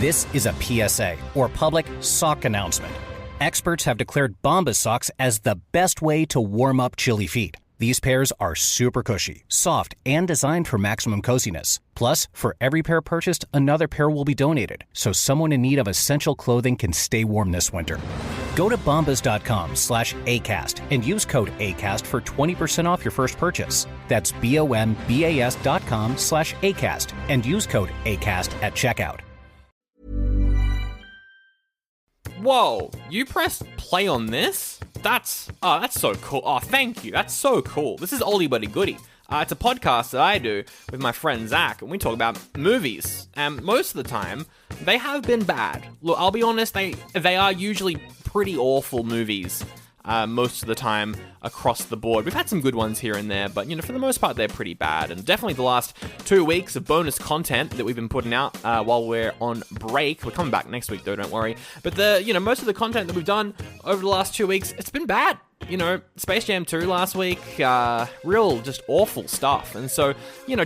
This is a PSA, or public sock announcement. Experts have declared Bombas socks as the best way to warm up chilly feet. These pairs are super cushy, soft, and designed for maximum coziness. Plus, for every pair purchased, another pair will be donated, so someone in need of essential clothing can stay warm this winter. Go to bombas.com/ACAST and use code ACAST for 20% off your first purchase. That's bombas.com/ACAST and use code ACAST at checkout. Whoa, you pressed play on this? That's so cool. Oh, thank you. That's so cool. This is Oldie Buddy Goodie. It's a podcast that I do with my friend Zach, and we talk about movies. And most of the time, they have been bad. Look, I'll be honest, they are usually pretty awful movies. Most of the time across the board. We've had some good ones here and there, but, for the most part, they're pretty bad. And definitely the last 2 weeks of bonus content that we've been putting out while we're on break. We're coming back next week, though, don't worry. But most of the content that we've done over the last 2 weeks, it's been bad. Space Jam 2 last week, real just awful stuff. And so,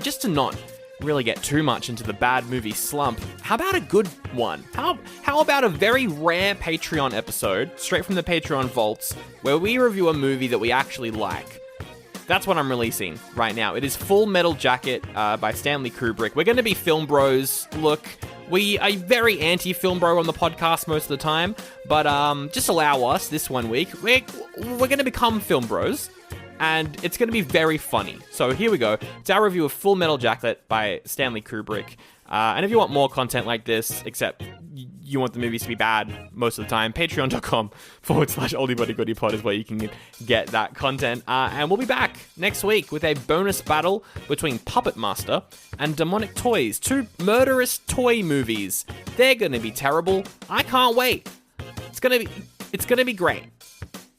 just to not really get too much into the bad movie slump, how about a good one? How about a very rare Patreon episode, straight from the Patreon vaults, where we review a movie that we actually like? That's what I'm releasing right now. It is Full Metal Jacket by Stanley Kubrick. We're going to be film bros. Look, we are very anti-film bro on the podcast most of the time, but just allow us this 1 week. We're going to become film bros. And it's going to be very funny. So here we go. It's our review of Full Metal Jacket by Stanley Kubrick. And if you want more content like this, except you want the movies to be bad most of the time, patreon.com/oldiebuddygoodypod is where you can get that content. And we'll be back next week with a bonus battle between Puppet Master and Demonic Toys, 2 murderous toy movies. They're going to be terrible. I can't wait. It's going to be great.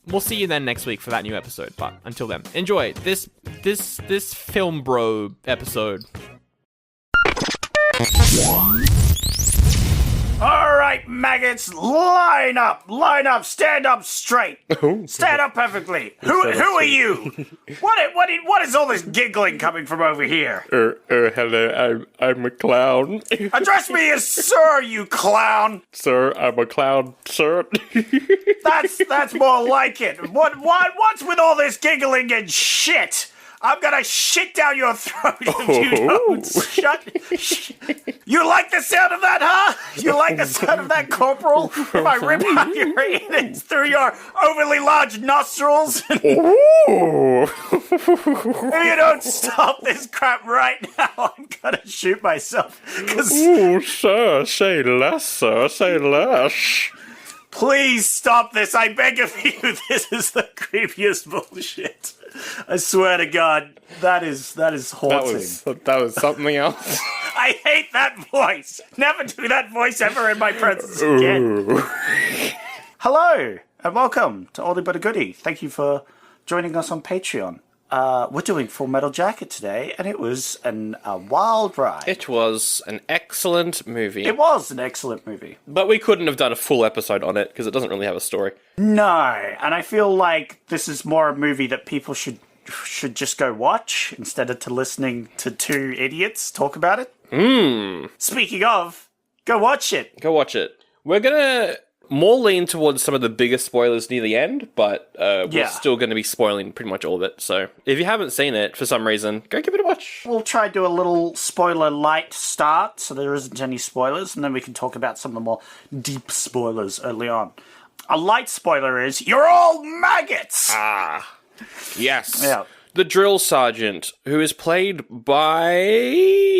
We'll see you then next week for that new episode. But until then, enjoy this film bro episode. All right, maggots, line up, stand up straight, stand up perfectly. Who are you? What is all this giggling coming from over here? Hello, I'm a clown. Address me as sir, you clown. Sir, I'm a clown, sir. That's more like it. What's with all this giggling and shit? I'm gonna shit down your throat if you don't shut. You like the sound of that, huh? You like the sound of that, Corporal? If I rip out your innards through your overly large nostrils? If you don't stop this crap right now, I'm gonna shoot myself. Ooh, sir, say less, sir, say less. Please stop this, I beg of you. This is the creepiest bullshit. I swear to God, that is haunting. That was something else. I hate that voice. Never do that voice ever in my presence again. Hello, and welcome to Oldie But a Goodie. Thank you for joining us on Patreon. We're doing Full Metal Jacket today, and it was a wild ride. It was an excellent movie. It was an excellent movie. But we couldn't have done a full episode on it, because it doesn't really have a story. No, and I feel like this is more a movie that people should just go watch, instead of listening to 2 idiots talk about it. Speaking of, go watch it. Go watch it. We're gonna more lean towards some of the bigger spoilers near the end, but we're still going to be spoiling pretty much all of it. So if you haven't seen it for some reason, go give it a watch. We'll try to do a little spoiler light start, so there isn't any spoilers, and then we can talk about some of the more deep spoilers early on. A light spoiler is, you're all maggots! Ah, yes. Yeah. The drill sergeant, who is played by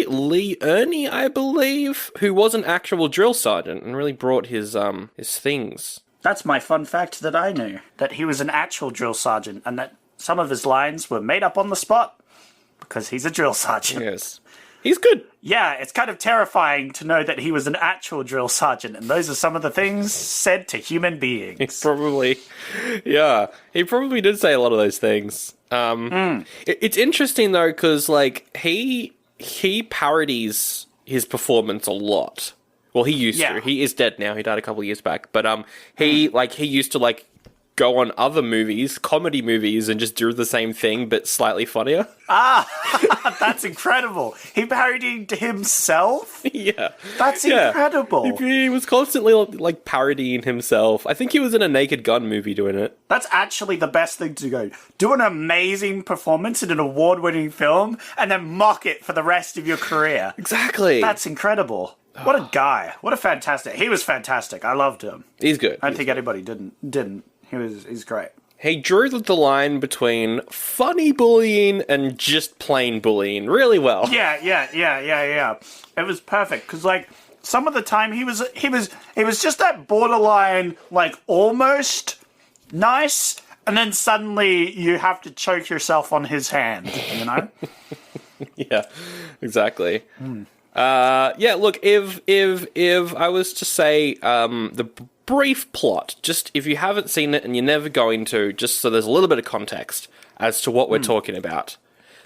Lee Ernie, I believe, who was an actual drill sergeant and really brought his things. That's my fun fact that I knew, that he was an actual drill sergeant and that some of his lines were made up on the spot because he's a drill sergeant. Yes. He's good. Yeah, it's kind of terrifying to know that he was an actual drill sergeant, and those are some of the things said to human beings. He probably did say a lot of those things. It's interesting though, because like he parodies his performance a lot. Well, he used to. He is dead now. He died a couple of years back. But he used to like go on other movies, comedy movies, and just do the same thing but slightly funnier. That's incredible. He parodied himself? Yeah. That's incredible. He was constantly like parodying himself. I think he was in a Naked Gun movie doing it. That's actually the best thing to go. Do an amazing performance in an award-winning film and then mock it for the rest of your career. Exactly. That's incredible. What a guy. What a fantastic. He was fantastic. I loved him. He's good. I don't think anybody didn't. He's great. He drew the line between funny bullying and just plain bullying really well. Yeah. It was perfect because, like, some of the time he was just that borderline, like, almost nice, and then suddenly you have to choke yourself on his hand, you know? Yeah, exactly. Yeah, look, if I was to say the brief plot, just if you haven't seen it and you're never going to, just so there's a little bit of context as to what we're talking about.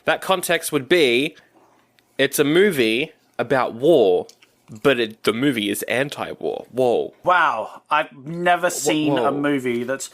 That context would be, it's a movie about war, but the movie is anti-war. Whoa. Wow, I've never seen a movie that's...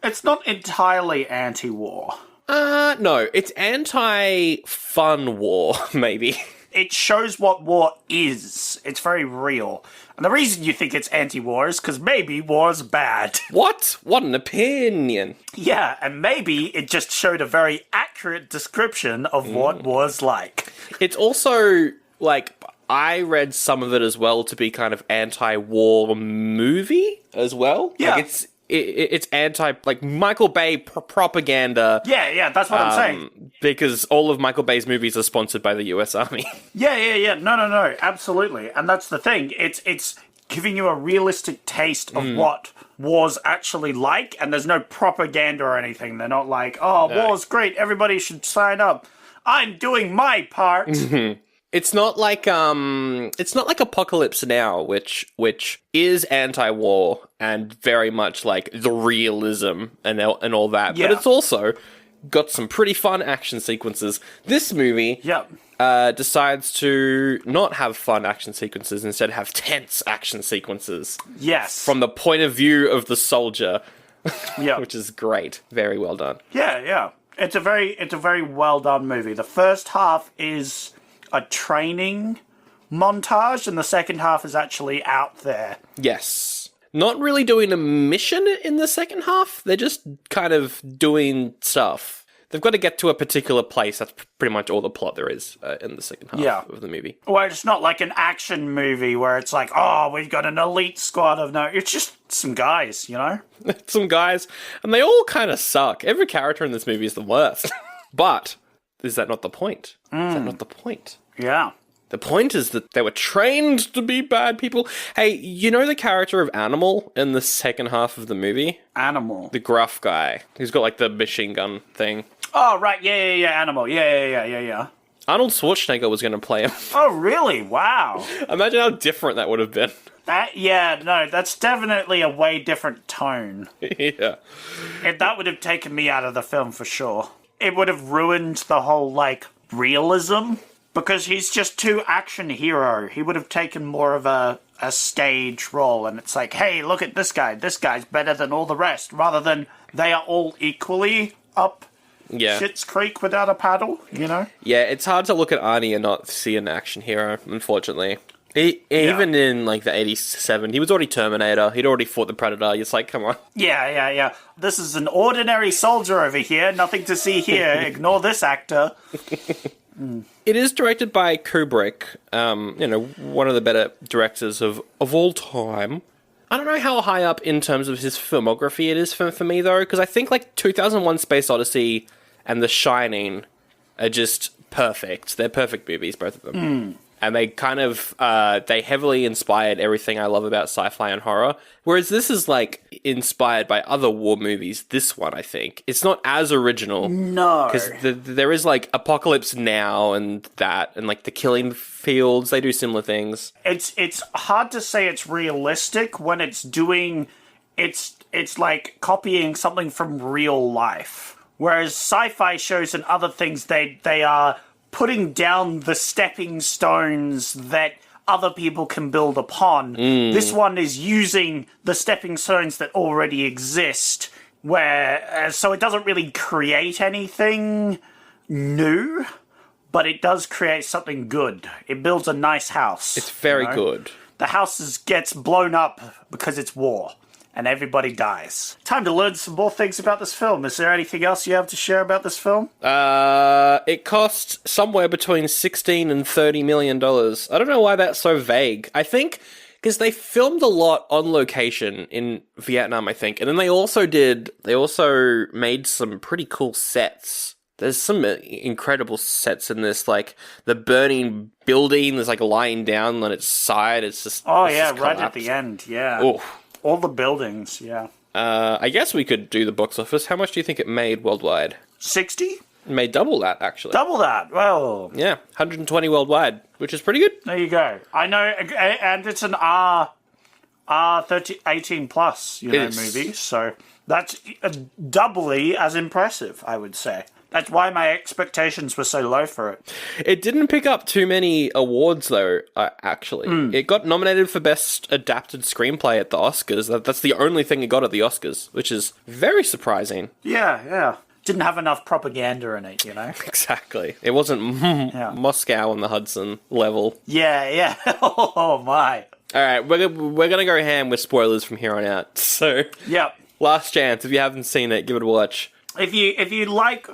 it's not entirely anti-war. No, it's anti-fun war, maybe. It shows what war is. It's very real. And the reason you think it's anti-war is because maybe war's bad. What? What an opinion. Yeah, and maybe it just showed a very accurate description of what war's like. It's also, like, I read some of it as well to be kind of anti-war movie as well. Yeah. Like, it's anti, like, Michael Bay propaganda. Yeah, that's what I'm saying. Because all of Michael Bay's movies are sponsored by the US Army. Yeah. No, absolutely. And that's the thing. It's giving you a realistic taste of what war's actually like, and there's no propaganda or anything. They're not like, war's great, everybody should sign up. I'm doing my part. It's not like Apocalypse Now, which is anti-war and very much like the realism and all that. Yeah. But it's also got some pretty fun action sequences. This movie decides to not have fun action sequences, instead have tense action sequences. Yes. From the point of view of the soldier. Yeah. Which is great. Very well done. Yeah. It's a very well done movie. The first half is a training montage, and the second half is actually out there. Yes. Not really doing a mission in the second half. They're just kind of doing stuff. They've got to get to a particular place. That's pretty much all the plot there is in the second half of the movie. Well, it's not like an action movie where it's like, we've got an elite squad of... No, it's just some guys, you know? Some guys. And they all kind of suck. Every character in this movie is the worst. But is that not the point? Is that not the point? Yeah. The point is that they were trained to be bad people. Hey, you know the character of Animal in the second half of the movie? Animal. The gruff guy. He's got, like, the machine gun thing. Oh, right. Yeah. Animal. Yeah. Arnold Schwarzenegger was going to play him. Oh, really? Wow. Imagine how different that would have been. That's definitely a way different tone. Yeah. That would have taken me out of the film for sure. It would have ruined the whole, like, realism. Because he's just too action hero. He would have taken more of a stage role, and it's like, hey, look at this guy. This guy's better than all the rest, rather than they are all equally up Schitt's Creek without a paddle, you know? Yeah, it's hard to look at Arnie and not see an action hero, unfortunately. Even in, like, the 87, he was already Terminator. He'd already fought the Predator. It's like, come on. Yeah. This is an ordinary soldier over here. Nothing to see here. Ignore this actor. It is directed by Kubrick, one of the better directors of all time. I don't know how high up in terms of his filmography it is for me, though, because I think, like, 2001 Space Odyssey and The Shining are just perfect. They're perfect movies, both of them. And they kind of, they heavily inspired everything I love about sci-fi and horror. Whereas this is, like, inspired by other war movies, this one, I think. It's not as original. No. Because there is, like, Apocalypse Now and that, and, like, The Killing Fields. They do similar things. It's hard to say it's realistic when it's doing... It's like copying something from real life. Whereas sci-fi shows and other things, they are... putting down the stepping stones that other people can build upon. This one is using the stepping stones that already exist, where so it doesn't really create anything new, but it does create something good. It builds a nice house. It's very good. The house gets blown up because it's war, and everybody dies. Time to learn some more things about this film. Is there anything else you have to share about this film? It cost somewhere between $16 and $30 million. I don't know why that's so vague. I think because they filmed a lot on location in Vietnam, I think. And then they also made some pretty cool sets. There's some incredible sets in this, like the burning building that's like lying down on its side. It's just right at the end, yeah. Oof. All the buildings, yeah. I guess we could do the box office. How much do you think it made worldwide? 60? It made double that, actually. Double that? Well... Yeah, 120 worldwide, which is pretty good. There you go. I know, and it's an R18 plus, movie, so that's doubly as impressive, I would say. That's why my expectations were so low for it. It didn't pick up too many awards, though, actually. It got nominated for Best Adapted Screenplay at the Oscars. That's the only thing it got at the Oscars, which is very surprising. Yeah. Didn't have enough propaganda in it, Exactly. It wasn't Moscow on the Hudson level. Yeah. Oh, my. All right, we're going to go ham with spoilers from here on out. So, yep. Last chance. If you haven't seen it, give it a watch. If you like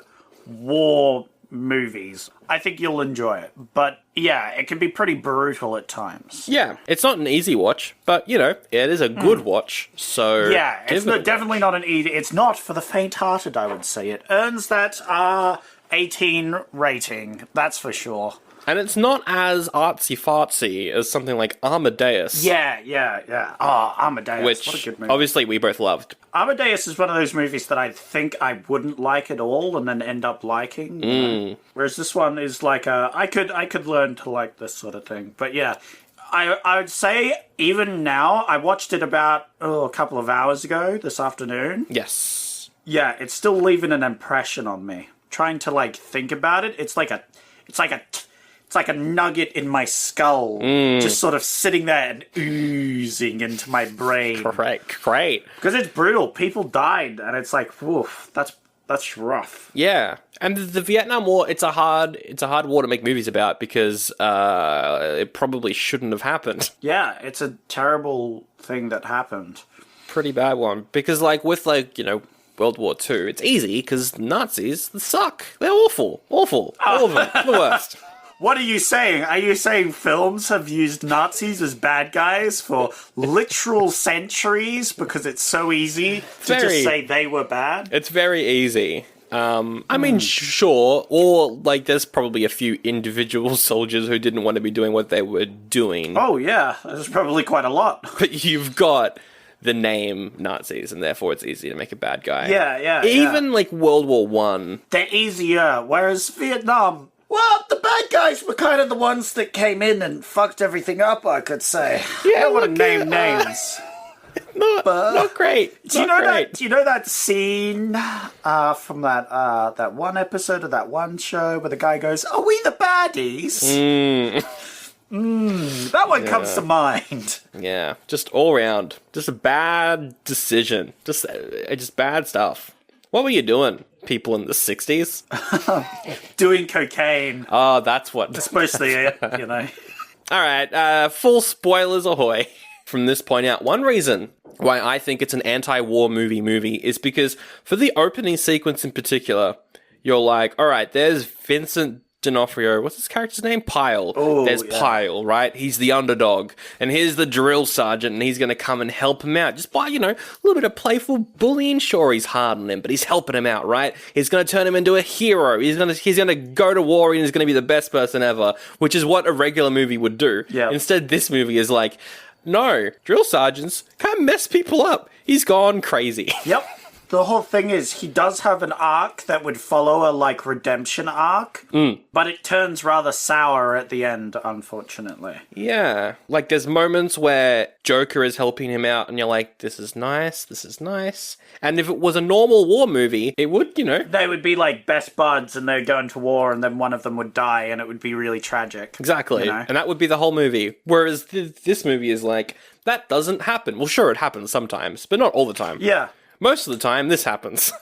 war movies, I think you'll enjoy it. But yeah, it can be pretty brutal at times. Yeah, it's not an easy watch, but it is a good watch. So yeah, it's definitely not an easy. It's not for the faint-hearted, I would say. It earns that R18 rating, that's for sure. And it's not as artsy-fartsy as something like Amadeus. Yeah. Oh, Amadeus, which, what a good movie. Obviously, we both loved. Amadeus is one of those movies that I think I wouldn't like at all and then end up liking. Whereas this one is like I could learn to like this sort of thing. But yeah, I would say even now, I watched it about a couple of hours ago this afternoon. Yes. Yeah, it's still leaving an impression on me. Trying to think about it, it's like a nugget in my skull, just sort of sitting there and oozing into my brain. Great. Because it's brutal. People died, and it's like, woof, that's rough. Yeah, and the Vietnam War, it's a hard war to make movies about because it probably shouldn't have happened. Yeah, it's a terrible thing that happened. Pretty bad one. Because with World War II, it's easy because Nazis suck. They're awful. All of them. The worst. What are you saying? Are you saying films have used Nazis as bad guys for literal centuries because it's so easy to just say they were bad? It's very easy. I mean, sure, or there's probably a few individual soldiers who didn't want to be doing what they were doing. Oh yeah, there's probably quite a lot. But you've got the name Nazis, and therefore it's easy to make a bad guy. Yeah. Even World War One, they're easier. Whereas Vietnam. Well, the bad guys were kind of the ones that came in and fucked everything up, I could say. Yeah, I don't want to name names. Not great. Do you know that scene from that one episode of that one show where the guy goes, "Are we the baddies?" That one comes to mind. Yeah, just all round, just a bad decision, just bad stuff. What were you doing, people in the 60s? Doing cocaine. Oh, that's what. That's mostly it, All right, full spoilers ahoy. From this point out, one reason why I think it's an anti-war movie is because for the opening sequence in particular, you're like, all right, there's Vincent D'Onofrio. What's his character's name? Pyle. There's Pyle, right? He's the underdog. And here's the drill sergeant, and he's going to come and help him out. Just by, a little bit of playful bullying. Sure, he's hard on him, but he's helping him out, right? He's going to turn him into a hero. He's going to go to war, and he's going to be the best person ever, which is what a regular movie would do. Yep. Instead, this movie is like, no, drill sergeants can't mess people up. He's gone crazy. Yep. the whole thing is he does have an arc that would follow a, like, redemption arc, but it turns rather sour at the end, unfortunately. Yeah. Like, there's moments where Joker is helping him out, and you're like, this is nice, this is nice. And if it was a normal war movie, it would, you know... They would be, like, best buds, and they'd go into war, and then one of them would die, and it would be really tragic. Exactly. You know? And that would be the whole movie. Whereas this movie is like, that doesn't happen. Well, sure, it happens sometimes, but not all the time. Yeah. Most of the time, this happens.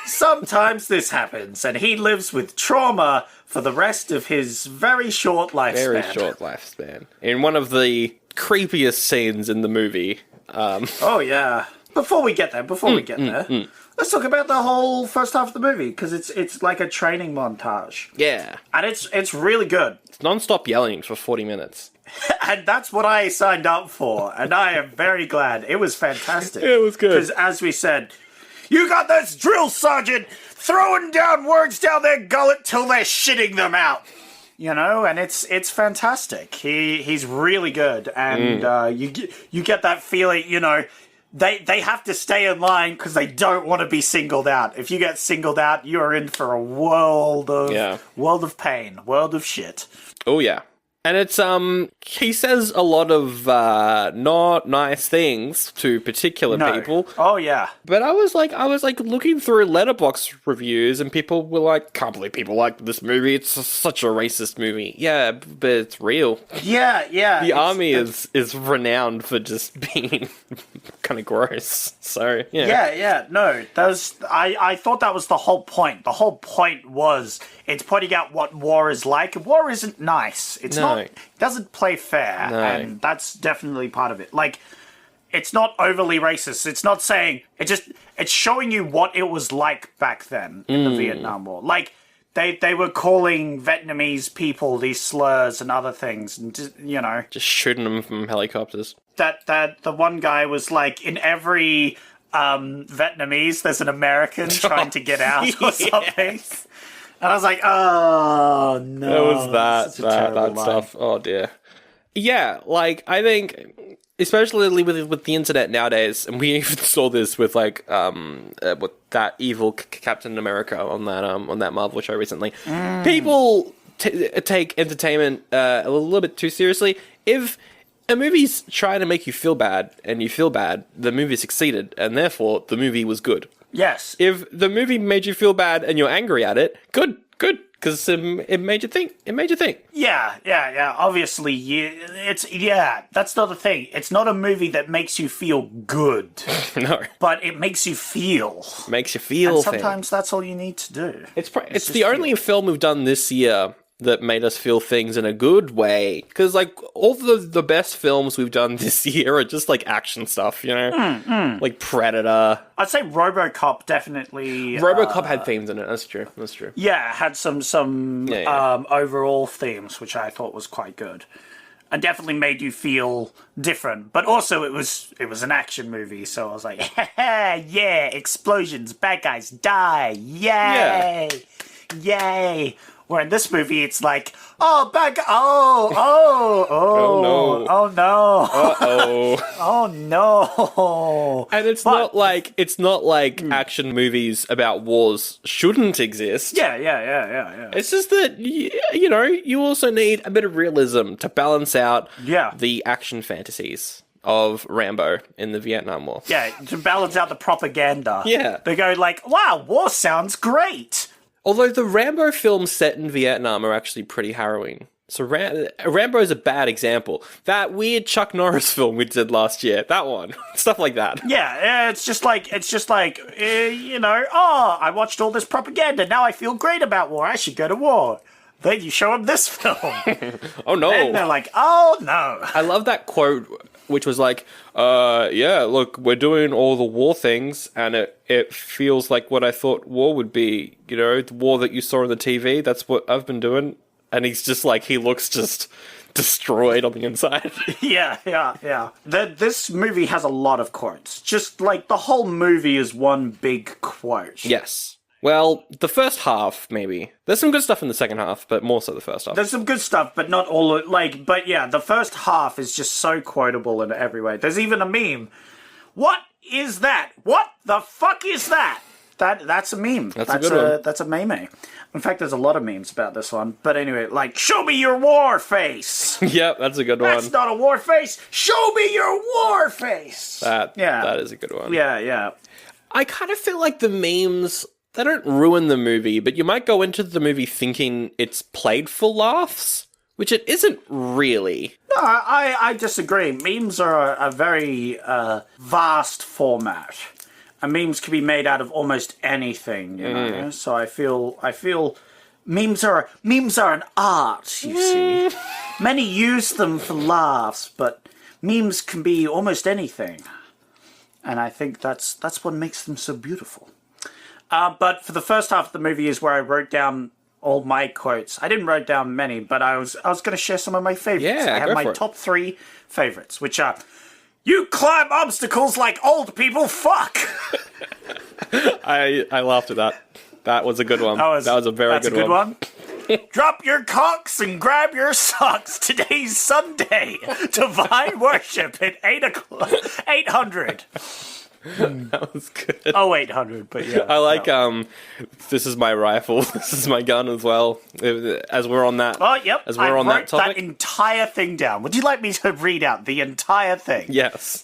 Sometimes this happens, and he lives with trauma for the rest of his very short lifespan. Very short lifespan. In one of the creepiest scenes in the movie. Oh, yeah. Before we get there, let's talk about the whole first half of the movie, because it's like a training montage. Yeah. And it's really good. It's non-stop yelling for 40 minutes. And that's what I signed up for, and I am very glad. It was fantastic. It was good. Because, as we said, you got this drill sergeant throwing down words down their gullet till they're shitting them out. You know, and it's fantastic. He's really good, and you get that feeling, you know, they have to stay in line because they don't want to be singled out. If you get singled out, you're in for a world of pain, world of shit. Oh, yeah. And it's, he says a lot of, not nice things to particular people. Oh, yeah. But I was like looking through Letterboxd reviews and people were like, can't believe people like this movie. It's such a racist movie. Yeah, but it's real. Yeah. The army is renowned for just being kind of gross. So, yeah. Yeah. No, I thought that was the whole point. The whole point was it's pointing out what war is like. War isn't nice. It's not. It doesn't play fair, and that's definitely part of it. Like, it's not overly racist. It's not saying it's showing you what it was like back then in the Vietnam War. Like, they were calling Vietnamese people these slurs and other things, and just, you know, just shooting them from helicopters. That the one guy was like, in every Vietnamese, there's an American trying to get out or something. And I was like, oh, no. It was that stuff. Oh, dear. Yeah, like, I think, especially with the internet nowadays, and we even saw this with, like, with that evil Captain America on that Marvel show recently. People take entertainment a little bit too seriously. If a movie's trying to make you feel bad, and you feel bad, the movie succeeded, and therefore, the movie was good. Yes. If the movie made you feel bad and you're angry at it, good, because it made you think. Yeah. Obviously, that's not the thing. It's not a movie that makes you feel good. No. But it makes you feel. Makes you feel. And sometimes that's all you need to do. It's the only film we've done this year that made us feel things in a good way. Because, like, all the best films we've done this year are just, like, action stuff, you know? Like Predator. I'd say RoboCop definitely... RoboCop had themes in it, that's true. Yeah, had some overall themes, which I thought was quite good. And definitely made you feel different. But also, it was an action movie, so I was like, yeah, explosions, bad guys die, yay! Yeah. Yay! Where in this movie, it's like, oh no. Oh no. And it's not like action movies about wars shouldn't exist. Yeah. It's just that, you know, you also need a bit of realism to balance out the action fantasies of Rambo in the Vietnam War. Yeah, to balance out the propaganda. Yeah. They go like, wow, war sounds great. Although the Rambo films set in Vietnam are actually pretty harrowing. So Rambo is a bad example. That weird Chuck Norris film we did last year, that one, stuff like that. Yeah, it's just like, you know, I watched all this propaganda. Now I feel great about war. I should go to war. Then you show them this film. Oh no. And they're like, oh no. I love that quote, which was like, yeah, look, we're doing all the war things, and it feels like what I thought war would be. You know, the war that you saw on the TV, that's what I've been doing. And he's just like, he looks just destroyed on the inside. Yeah. This movie has a lot of quotes. Just like the whole movie is one big quote. Yes. Well, the first half, maybe. There's some good stuff in the second half, but more so the first half. There's some good stuff, but not all, but yeah, the first half is just so quotable in every way. There's even a meme. What is that? What the fuck is that? That's a meme. That's a good one. That's a meme. In fact, there's a lot of memes about this one. But anyway, like, show me your war face. Yep, that's a good one. That's not a war face. Show me your war face. That is a good one. Yeah. I kind of feel like the memes, they don't ruin the movie, but you might go into the movie thinking it's played for laughs, which it isn't really. No, I disagree. Memes are a very vast format. And memes can be made out of almost anything, you know. So I feel memes are an art, you see. Many use them for laughs, but memes can be almost anything. And I think that's what makes them so beautiful. But for the first half of the movie is where I wrote down all my quotes. I didn't write down many, but I was going to share some of my favorites. Yeah, I have my top 3 favorites, which are, you climb obstacles like old people fuck. I laughed at that. That was a good one. That was a very good one. Drop your cocks and grab your socks. Today's Sunday. Divine worship at 800. That was good. Oh, 800, but yeah. I like, this is my rifle, this is my gun as well. As we're on that. Oh, yep. As we're on that topic. that entire thing down. Would you like me to read out the entire thing? Yes.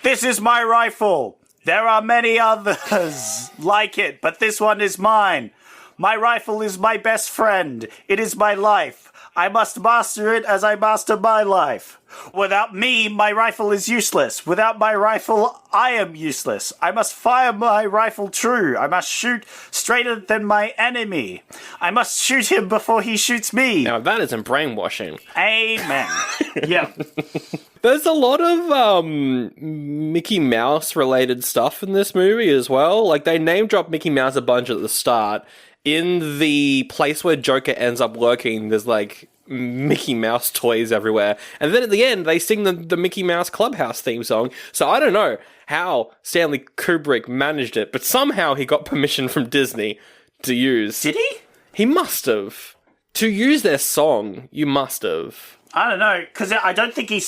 This is my rifle. There are many others like it, but this one is mine. My rifle is my best friend. It is my life. I must master it as I master my life. Without me, my rifle is useless. Without my rifle, I am useless. I must fire my rifle true. I must shoot straighter than my enemy. I must shoot him before he shoots me. Now that isn't brainwashing. Amen. Yeah. There's a lot of Mickey Mouse related stuff in this movie as well. Like, they name drop Mickey Mouse a bunch at the start. In the place where Joker ends up working, there's like Mickey Mouse toys everywhere. And then at the end, they sing the Mickey Mouse Clubhouse theme song. So I don't know how Stanley Kubrick managed it, but somehow he got permission from Disney to use. Did he? He must have. To use their song, you must have. I don't know, because I don't think they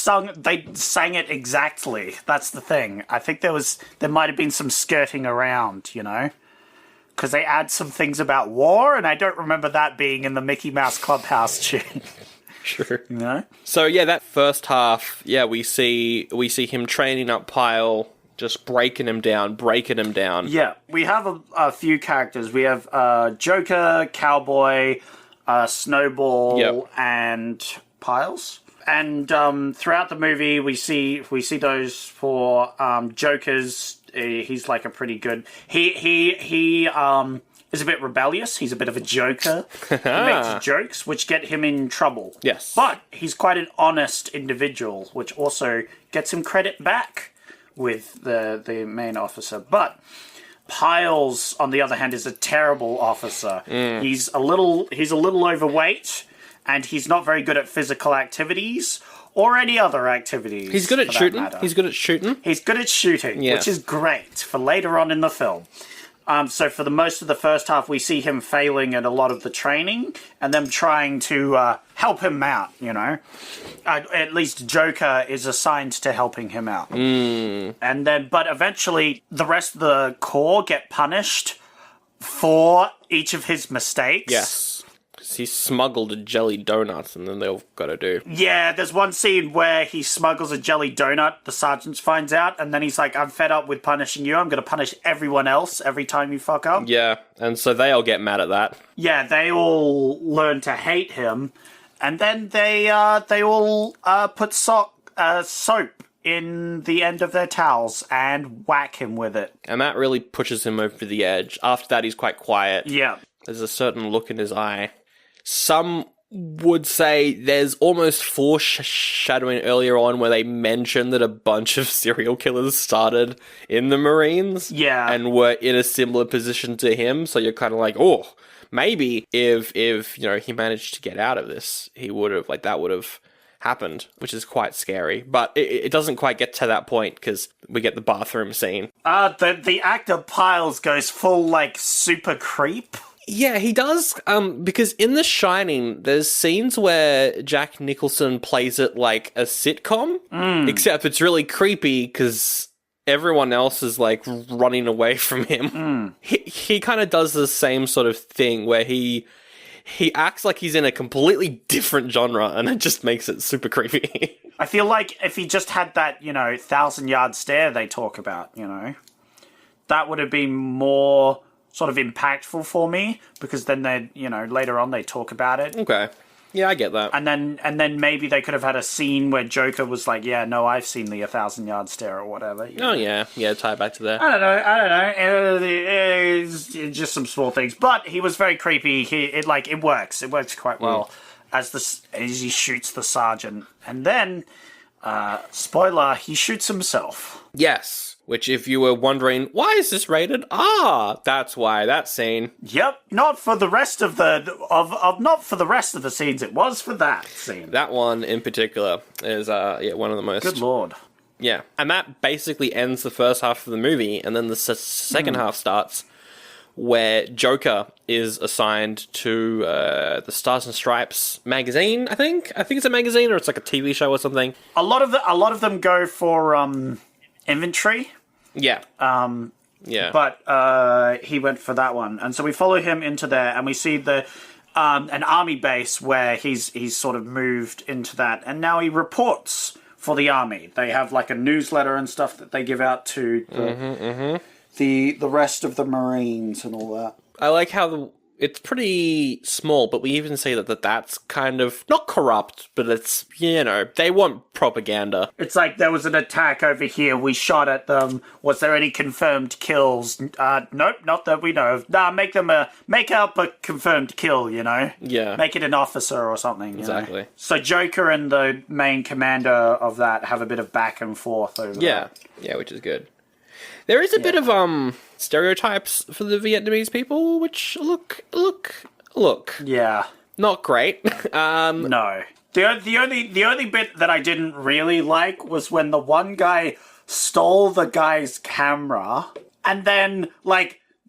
sang it exactly. That's the thing. I think there might have been some skirting around, you know? Because they add some things about war, and I don't remember that being in the Mickey Mouse Clubhouse tune. Sure. You know? So yeah, that first half, we see him training up Pyle, just breaking him down. Yeah, we have a few characters. We have Joker, Cowboy, Snowball, and Piles. And throughout the movie, we see those for Joker's. He's like a pretty good. He is a bit rebellious. He's a bit of a joker. He makes jokes which get him in trouble. Yes, but he's quite an honest individual, which also gets him credit back with the main officer. But Piles, on the other hand, is a terrible officer. He's a little overweight, and he's not very good at physical activities. Or any other activities. He's good at shooting. He's good at shooting, yeah. Which is great for later on in the film. So for the most of the first half, we see him failing at a lot of the training, and them trying to help him out, you know. At least Joker is assigned to helping him out. And then, but eventually, the rest of the Corps get punished for each of his mistakes. Yes. He smuggled a jelly donut, and then they've got to do. Yeah, there's one scene where he smuggles a jelly donut, the sergeant finds out, and then he's like, I'm fed up with punishing you, I'm going to punish everyone else every time you fuck up. Yeah, and so they all get mad at that. Yeah, they all learn to hate him, and then they all put soap in the end of their towels and whack him with it. And that really pushes him over the edge. After that, he's quite quiet. Yeah. There's a certain look in his eye. Some would say there's almost foreshadowing earlier on where they mention that a bunch of serial killers started in the Marines. Yeah. And were in a similar position to him. So you're kind of like, oh, maybe if he managed to get out of this, he would have, that would have happened, which is quite scary. But it doesn't quite get to that point because we get the bathroom scene. The actor Piles goes full, super creep. Yeah, he does, because in The Shining, there's scenes where Jack Nicholson plays it like a sitcom, except it's really creepy because everyone else is like running away from him. He kind of does the same sort of thing where he acts like he's in a completely different genre, and it just makes it super creepy. I feel like if he just had that, 1,000-yard stare they talk about, that would have been more sort of impactful for me, because then they, later on they talk about it. Okay. Yeah, I get that. And then maybe they could have had a scene where Joker was like, yeah, no, I've seen the 1,000-yard stare or whatever. Oh, yeah. Yeah, tie it back to there. I don't know. It's just some small things. But he was very creepy. It works. It works quite well as he shoots the sergeant. And then, spoiler, he shoots himself. Yes. Which, if you were wondering, why is this rated R? That's why, that scene. Yep, not for the rest of not for the rest of the scenes. It was for that scene. That one in particular is one of the most. Good lord. Yeah, and that basically ends the first half of the movie, and then the second half starts, where Joker is assigned to the Stars and Stripes magazine. I think it's a magazine, or it's like a TV show or something. A lot of them go for inventory. Yeah. Yeah. But he went for that one. And so we follow him into there, and we see an army base where he's sort of moved into that. And now he reports for the army. They have like a newsletter and stuff that they give out to the rest of the Marines and all that. I like how it's pretty small, but we even see that's kind of not corrupt, but it's, they want propaganda. It's like, there was an attack over here, we shot at them, was there any confirmed kills? Nope, not that we know of. Nah, make up a confirmed kill, Yeah. Make it an officer or something. Exactly. So Joker and the main commander of that have a bit of back and forth over that. Yeah, which is good. There is a bit of stereotypes for the Vietnamese people, which look. Yeah. Not great. No. The only bit that I didn't really like was when the one guy stole the guy's camera, and then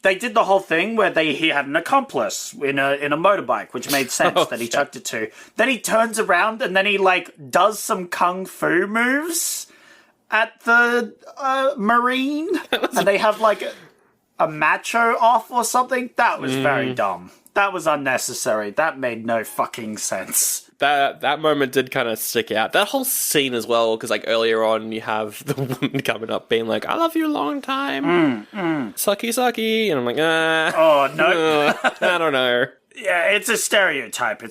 they did the whole thing where he had an accomplice in a motorbike, which made sense that he chucked it to. Then he turns around and then he does some kung fu moves at the Marine, and they have a macho off or something. That was very dumb. That was unnecessary. That made no fucking sense. That moment did kind of stick out. That whole scene as well, because earlier on you have the woman coming up being like, "I love you a long time, sucky," and I'm like, Oh no, I don't know. Yeah, it's a stereotype.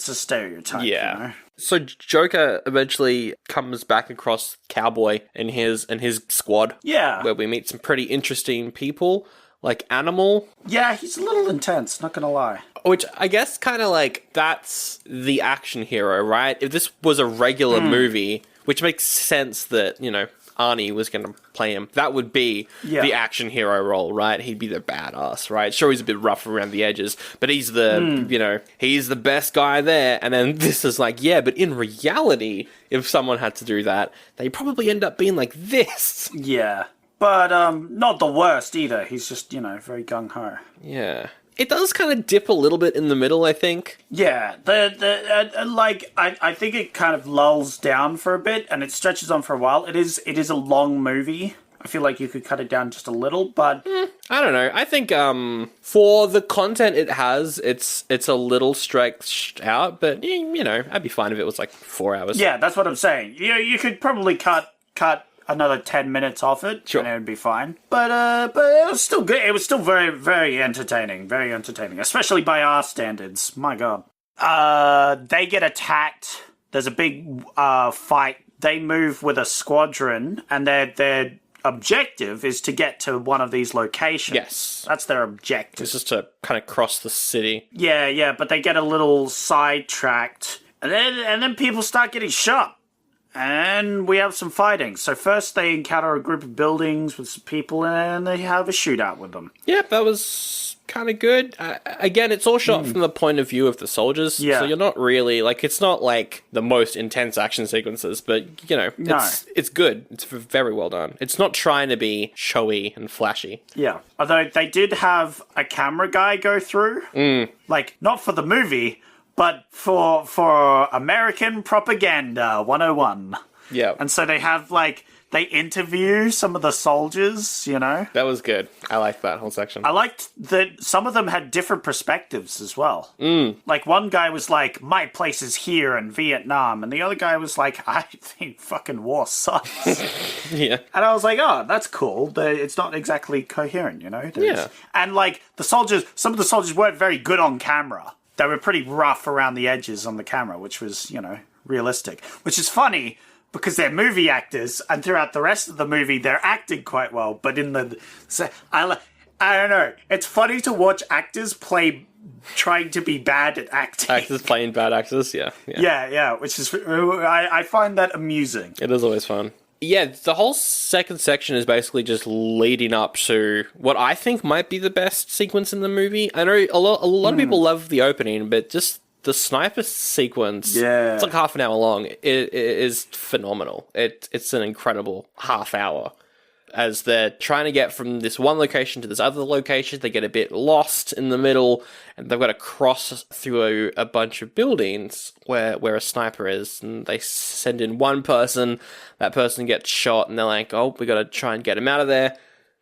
Yeah. So Joker eventually comes back across Cowboy and his squad. Yeah. Where we meet some pretty interesting people, like Animal. Yeah, he's a little intense, not gonna lie. Which I guess kind of that's the action hero, right? If this was a regular movie, which makes sense that, Arnie was going to play him, that would be the action hero role, right? He'd be the badass, right? Sure, he's a bit rough around the edges, but he's the, he's the best guy there. And then this is but in reality, if someone had to do that, they probably end up being like this. Yeah. But not the worst either. He's just, very gung-ho. Yeah. It does kind of dip a little bit in the middle, I think. Yeah, I think it kind of lulls down for a bit, and it stretches on for a while. It is a long movie. I feel like you could cut it down just a little, but I don't know. I think for the content it has, it's a little stretched out, but I'd be fine if it was 4 hours. Yeah, that's what I'm saying. You could probably cut another 10 minutes off it, sure, and it would be fine. But it was still good. It was still very, very entertaining. Very entertaining, especially by our standards. My God. They get attacked. There's a big fight. They move with a squadron, and their objective is to get to one of these locations. Yes. That's their objective. It's just to kind of cross the city. Yeah, but they get a little sidetracked, and then people start getting shot. And we have some fighting. So first they encounter a group of buildings with some people, and they have a shootout with them. Yep, that was kind of good. Again, it's all shot from the point of view of the soldiers. Yeah. So you're not really, it's not the most intense action sequences, but, it's good. It's very well done. It's not trying to be showy and flashy. Yeah. Although they did have a camera guy go through. Not for the movie, but for American Propaganda 101. Yeah. And so they have, like, they interview some of the soldiers, you know? That was good. I liked that whole section. I liked that some of them had different perspectives as well. Like, one guy was like, my place is here in Vietnam. And the other guy was like, I think fucking war sucks. Yeah. And I was like, oh, that's cool. It's not exactly coherent, you know? Yeah. And, like, some of the soldiers weren't very good on camera. They were pretty rough around the edges on the camera, which was, you know, realistic. Which is funny, because they're movie actors, and throughout the rest of the movie, they're acting quite well. But in the... So, I don't know. It's funny to watch actors trying to be bad at acting. Actors playing bad actors, yeah. Yeah, which is... I find that amusing. It is always fun. Yeah, the whole second section is basically just leading up to what I think might be the best sequence in the movie. I know a lot of people love the opening, but just the sniper sequence, it's like half an hour long. It is phenomenal. It's an incredible half hour. As they're trying to get from this one location to this other location, they get a bit lost in the middle, and they've got to cross through a bunch of buildings where a sniper is, and they send in one person, that person gets shot, and they're like, oh, we got to try and get him out of there.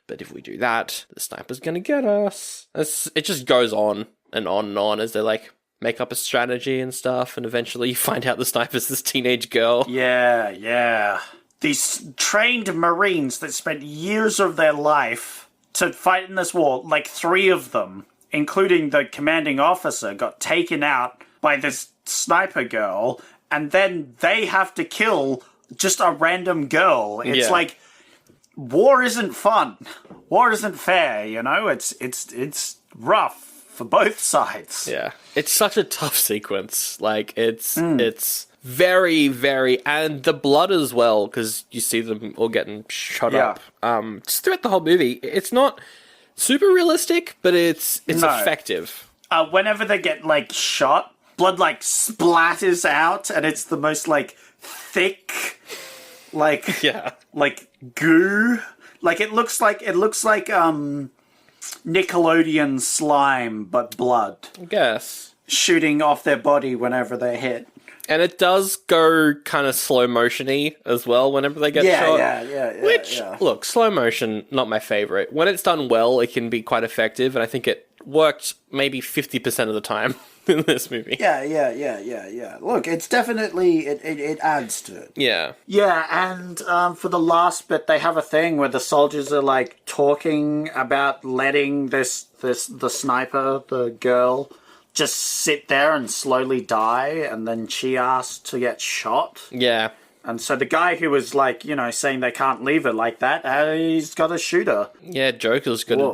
But if we do that, the sniper's going to get us. It just goes on and on as they like make up a strategy and stuff, and eventually you find out the sniper's this teenage girl. Yeah. These trained Marines that spent years of their life to fight in this war, like 3 of them, including the commanding officer, got taken out by this sniper girl, and then they have to kill just a random girl. It's like, war isn't fun. War isn't fair, you know? It's rough for both sides. Yeah. It's such a tough sequence. Like, it's very, very, and the blood as well, because you see them all getting shot up. Just throughout the whole movie, it's not super realistic, but it's effective. Whenever they get, like, shot, blood, like, splatters out, and it's the most, like, thick, like, like, goo. Like, it looks like, Nickelodeon slime, but blood. I guess. Shooting off their body whenever they're hit. And it does go kind of slow motion-y as well whenever they get shot. Which, look, slow motion, not my favorite. When it's done well, it can be quite effective, and I think it worked maybe 50% of the time in this movie. Yeah. Look, it's definitely, it adds to it. Yeah. Yeah, and for the last bit, they have a thing where the soldiers are, like, talking about letting the sniper, the girl, just sit there and slowly die, and then she asked to get shot. Yeah. And so the guy who was, like, you know, saying they can't leave her like that, he's got to shoot her. Yeah, Joker's gonna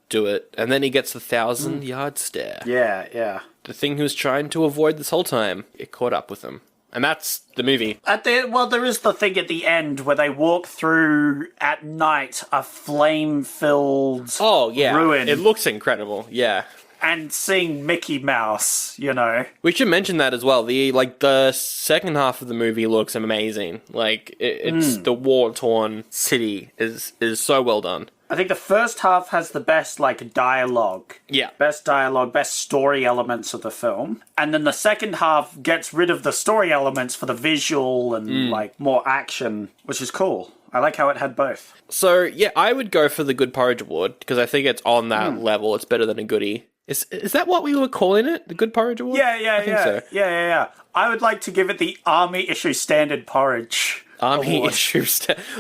do it. And then he gets the 1,000-yard stare. Yeah. The thing he was trying to avoid this whole time, it caught up with him. And that's the movie. There is the thing at the end where they walk through, at night, a flame-filled ruin. It looks incredible, yeah. And seeing Mickey Mouse, you know. We should mention that as well. The second half of the movie looks amazing. Like, it's the war-torn city is so well done. I think the first half has the best, like, dialogue. Yeah. Best dialogue, best story elements of the film. And then the second half gets rid of the story elements for the visual and, like, more action, which is cool. I like how it had both. So, yeah, I would go for the Good Porridge Award, because I think it's on that level. It's better than a Goodie. Is that what we were calling it? The Good Porridge Award? Yeah. I think so. Yeah. I would like to give it the Army Issue Standard Porridge Award. Issue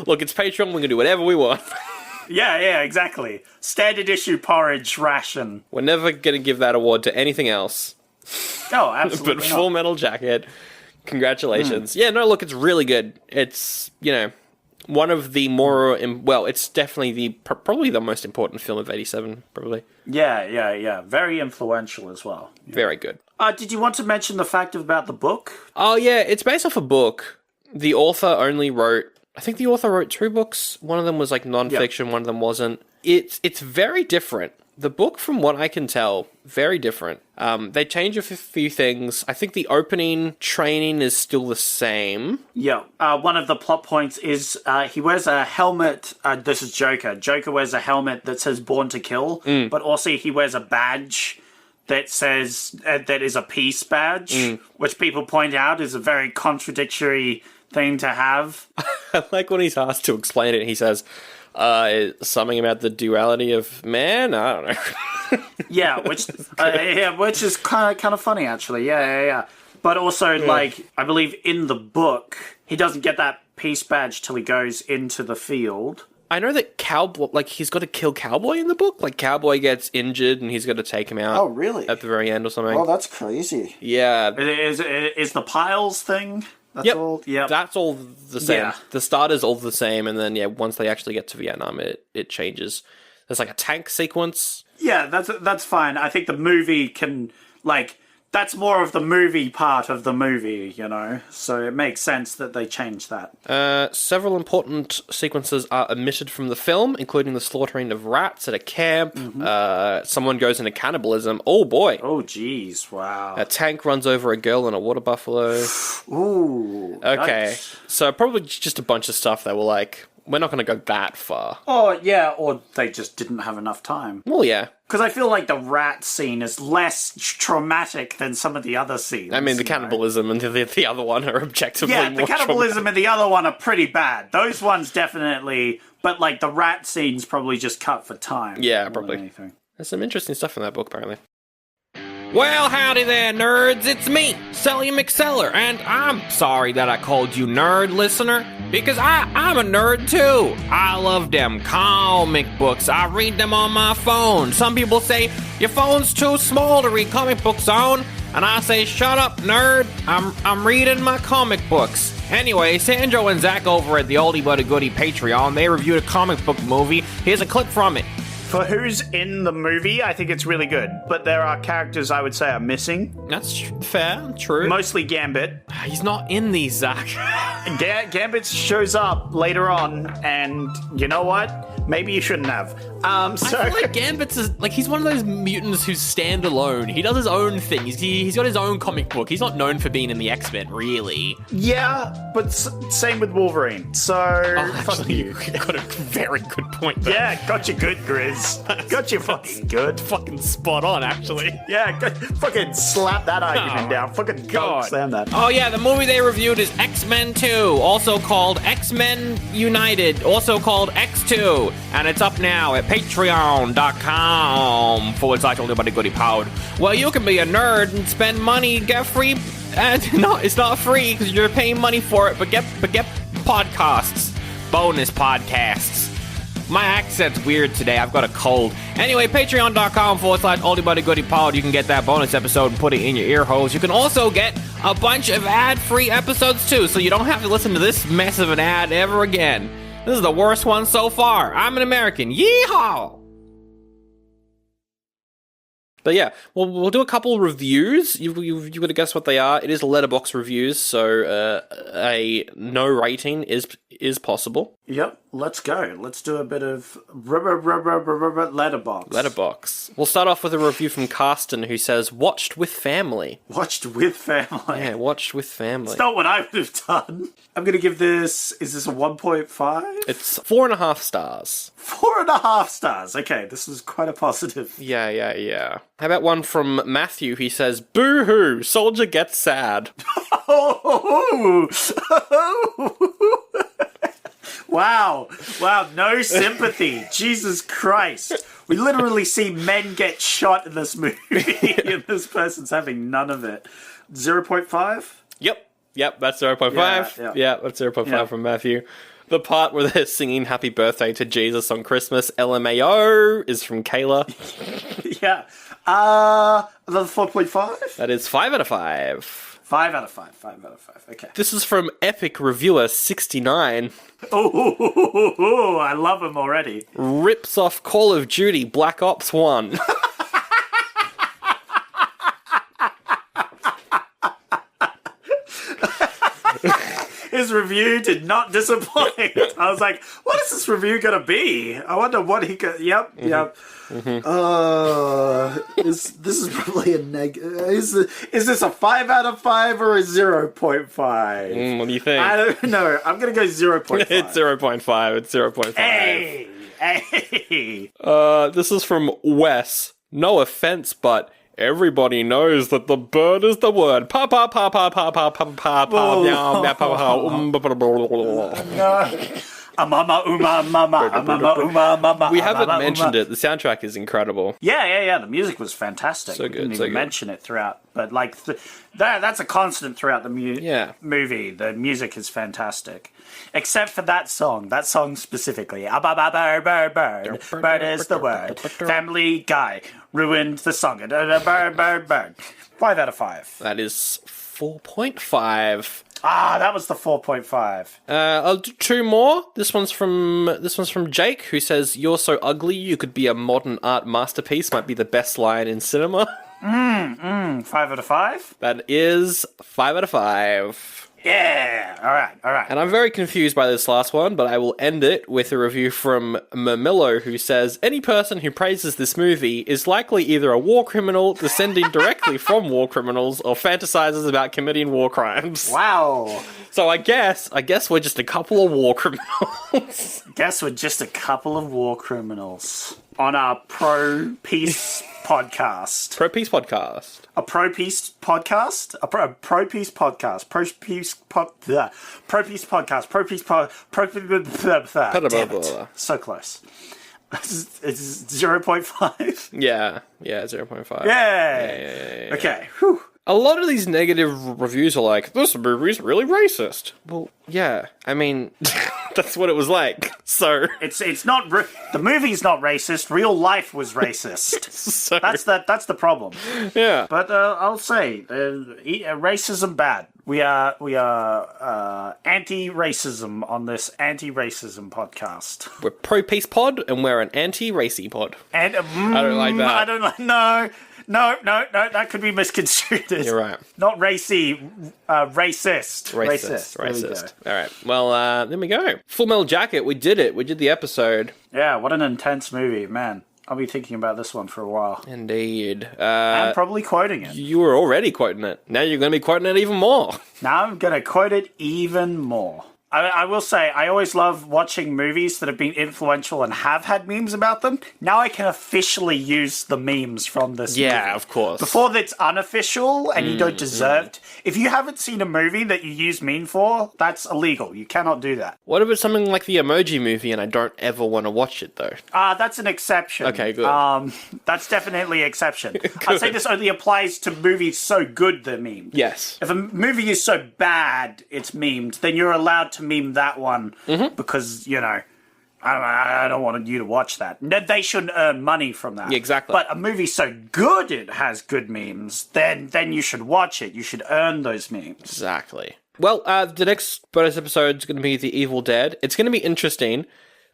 Look, it's Patreon. We can do whatever we want. Yeah, exactly. Standard issue porridge ration. We're never going to give that award to anything else. Oh, absolutely. But Full Metal Jacket, congratulations. Yeah, no, look, it's really good. It's, you know, one of the more, it's definitely probably the most important film of 87, probably. Yeah. Very influential as well. Yeah. Very good. Did you want to mention the fact about the book? Oh, yeah, it's based off a book. The author only wrote, I think the author wrote 2 books. One of them was like non-fiction, one of them wasn't. It's very different. The book, from what I can tell, very different. They change a few things. I think the opening training is still the same. Yeah. One of the plot points is he wears a helmet. This is Joker. Joker wears a helmet that says Born to Kill, but also he wears a badge that says, that is a peace badge, which people point out is a very contradictory thing to have. I like when he's asked to explain it, he says, something about the duality of man? I don't know. Yeah, which is kind of funny, actually. Yeah. But also, like, I believe in the book, he doesn't get that peace badge till he goes into the field. I know that Cowboy, like, he's got to kill Cowboy in the book. Like, Cowboy gets injured and he's got to take him out. Oh, really? At the very end or something. Oh, that's crazy. Yeah. Is the piles thing? That's Yep. all? Yep. That's all the same. Yeah. The start is all the same, and then, once they actually get to Vietnam, it changes. There's, like, a tank sequence. Yeah, that's fine. I think the movie can, like... That's more of the movie part of the movie, you know? So it makes sense that they changed that. Several important sequences are omitted from the film, including the slaughtering of rats at a camp. Someone goes into cannibalism. Oh, boy. Oh, jeez. Wow. A tank runs over a girl and a water buffalo. Ooh. Okay. So probably just a bunch of stuff that were like, we're not going to go that far. Oh, yeah, or they just didn't have enough time. Well, yeah. Because I feel like the rat scene is less traumatic than some of the other scenes. I mean, the cannibalism and the other one are objectively more the cannibalism and the other one are pretty bad. Those ones definitely... But, like, the rat scene's probably just cut for time. Yeah, more probably. than anything. There's some interesting stuff in that book, apparently. Well, howdy there, nerds. It's me, Sally McSeller, and I'm sorry that I called you nerd, listener, because I'm a nerd too. I love them comic books. I read them on my phone. Some people say your phone's too small to read comic books on, and I say, shut up, nerd. I'm reading my comic books. Anyway, Sandro and Zach over at the Oldie But Goodie Patreon, they reviewed a comic book movie. Here's a clip from it. For who's in the movie, I think it's really good. But there are characters I would say are missing. That's fair, true. Mostly Gambit. He's not in these, Zach. Gambit shows up later on, and you know what? Maybe you shouldn't have. I feel like Gambit's he's one of those mutants who's stand alone. He does his own thing. He's got his own comic book. He's not known for being in the X-Men, really. Yeah, but same with Wolverine. So fuck you. You got a very good point there. Yeah, got you good, Grizz. Got you fucking good. Fucking spot on, actually. Yeah, fucking slap that argument down. Fucking God. Slam that. Oh yeah, the movie they reviewed is X-Men 2, also called X-Men United, also called X2, and it's up now at patreon.com/Oldie But Goodie Pod, where you can be a nerd and spend money, get free, and no, it's not free because you're paying money for it, but get podcasts, bonus podcasts. My accent's weird today. I've got a cold. Anyway, patreon.com/Oldie But Goodie Pod. You can get that bonus episode and put it in your ear holes. You can also get a bunch of ad-free episodes too, so you don't have to listen to this mess of an ad ever again. This is the worst one so far. I'm an American. Yeehaw! But yeah, we'll do a couple reviews. You've got to guess what they are. It is Letterboxd reviews, so a no rating is possible. Yep, let's go. Let's do a bit of Letterboxd. Letterboxd. We'll start off with a review from Carsten, who says, watched with family. Watched with family. Yeah, watched with family. It's not what I would have done. I'm going to give this, is this a 1.5? It's 4.5 stars. 4.5 stars. Okay, this is quite a positive. Yeah. How about one from Matthew? He says, boo-hoo, soldier gets sad. Wow, no sympathy. Jesus Christ. We literally see men get shot in this movie, and this person's having none of it. 0.5? Yep, that's 0.5. Yeah, that's 0.5 from Matthew. The part where they're singing Happy Birthday to Jesus on Christmas, LMAO, is from Kayla. Yeah. Another 4.5? That is 5 out of 5. 5 out of 5. 5 out of 5. Okay. This is from Epic Reviewer 69. Oh, I love him already. Rips off Call of Duty Black Ops 1. His review did not disappoint. I was like, what is this review going to be? I wonder what he could... Yep. Mm-hmm. This is probably a is this a 5 out of 5 or a 0.5? What do you think? I don't know. I'm going to go 0.5. It's 0.5. It's 0.5. Hey! This is from Wes. No offense, but Everybody knows that the bird is the word. Pa pa pa pa pa pa pa pa pa meow meow pa pa. We haven't mentioned it. The soundtrack is incredible. Yeah. The music was fantastic. So good, We didn't so even good. mention it throughout, but like that's a constant throughout the movie. The music is fantastic, except for that song. That song specifically. Bird is the word. Family Guy ruined the song. Bird. 5 out of 5. That is 4.5. That was the 4.5. I'll do 2 more. This one's from Jake, who says, "You're so ugly, you could be a modern art masterpiece." Might be the best line in cinema. 5 out of 5. That is 5 out of 5. Yeah. All right. And I'm very confused by this last one, but I will end it with a review from Mermillo, who says, "Any person who praises this movie is likely either a war criminal descending directly from war criminals or fantasizes about committing war crimes." Wow. So I guess we're just a couple of war criminals. Guess we're just a couple of war criminals on our pro-peace podcast. Pro-peace podcast. A pro-peace podcast? A pro-peace podcast. Pro-peace podcast. Damn it. So close. It's 0.5. Yeah, 0.5. Yay! Okay. Whew. A lot of these negative reviews are like, "This movie's really racist." Well, yeah, I mean, that's what it was like. So It's not the movie's not racist. Real life was racist. So- That's the problem. yeah, But I'll say racism bad. We are anti-racism on this anti-racism podcast. we're pro-peace pod and we're an anti-racy pod. And I don't like that. I don't like. No. That could be misconstrued. You're right. Not racy. Racist. There we Racist. go. All right. Well, there we go. Full Metal Jacket. We did it. We did the episode. Yeah. What an intense movie, man. I'll be thinking about this one for a while. Indeed. I'm probably quoting it. You were already quoting it. Now you're going to be quoting it even more. Now I'm going to quote it even more. I will say, I always love watching movies that have been influential and have had memes about them. Now I can officially use the memes from this movie. Yeah, of course. Before that's unofficial and you don't deserve it. If you haven't seen a movie that you use meme for, that's illegal. You cannot do that. What if it's something like the Emoji Movie and I don't ever want to watch it, though? That's an exception. Okay, good. That's definitely an exception. I'd say this only applies to movies so good they're memed. Yes. If a movie is so bad it's memed, then you're allowed to meme that one because, I don't want you to watch that. No, they shouldn't earn money from that. Yeah, exactly. But a movie so good it has good memes, then you should watch it. You should earn those memes. Exactly. Well, the next bonus episode is going to be The Evil Dead. It's going to be interesting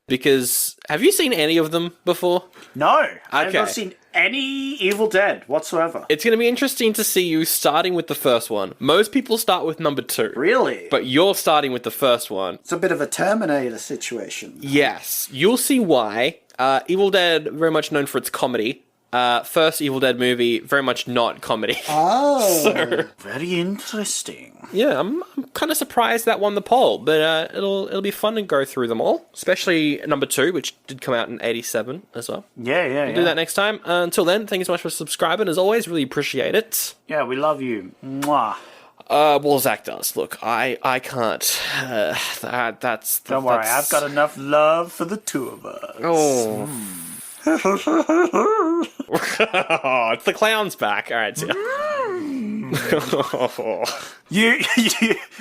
because have you seen any of them before? No, I've Okay. not seen any Evil Dead whatsoever. It's going to be interesting to see you starting with the first one. Most people start with number 2. Really? But you're starting with the first one. It's a bit of a Terminator situation. Yes. You'll see why. Evil Dead, very much known for its comedy. First Evil Dead movie, very much not comedy. Oh, very interesting. Yeah, I'm kind of surprised that won the poll, but it'll be fun to go through them all, especially number 2, which did come out in '87 as well. Yeah. We'll do that next time. Until then, thank you so much for subscribing. As always, really appreciate it. Yeah, we love you. Mwah. Well, Zach does. Look, I can't. Don't worry, I've got enough love for the two of us. Oh. It's the clown's back. All right, see ya.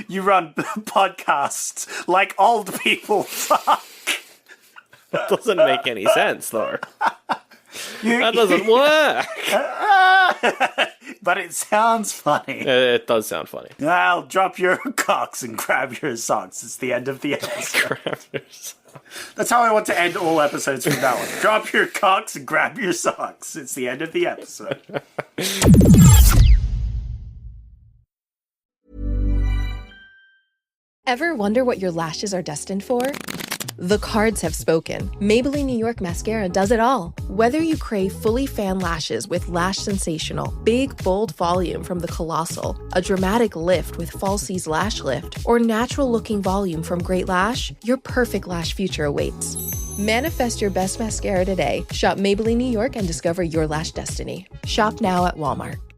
You run podcasts like old people. Fuck. That doesn't make any sense, though. That doesn't work. But it sounds funny. It does sound funny. I'll drop your cocks and grab your socks. It's the end of the episode. That's how I want to end all episodes from now on. Drop your cocks and grab your socks. It's the end of the episode. Ever wonder what your lashes are destined for? The cards have spoken. Maybelline New York Mascara does it all. Whether you crave fully fan lashes with Lash Sensational, big, bold volume from the Colossal, a dramatic lift with Falsies Lash Lift, or natural-looking volume from Great Lash, your perfect lash future awaits. Manifest your best mascara today. Shop Maybelline New York and discover your lash destiny. Shop now at Walmart.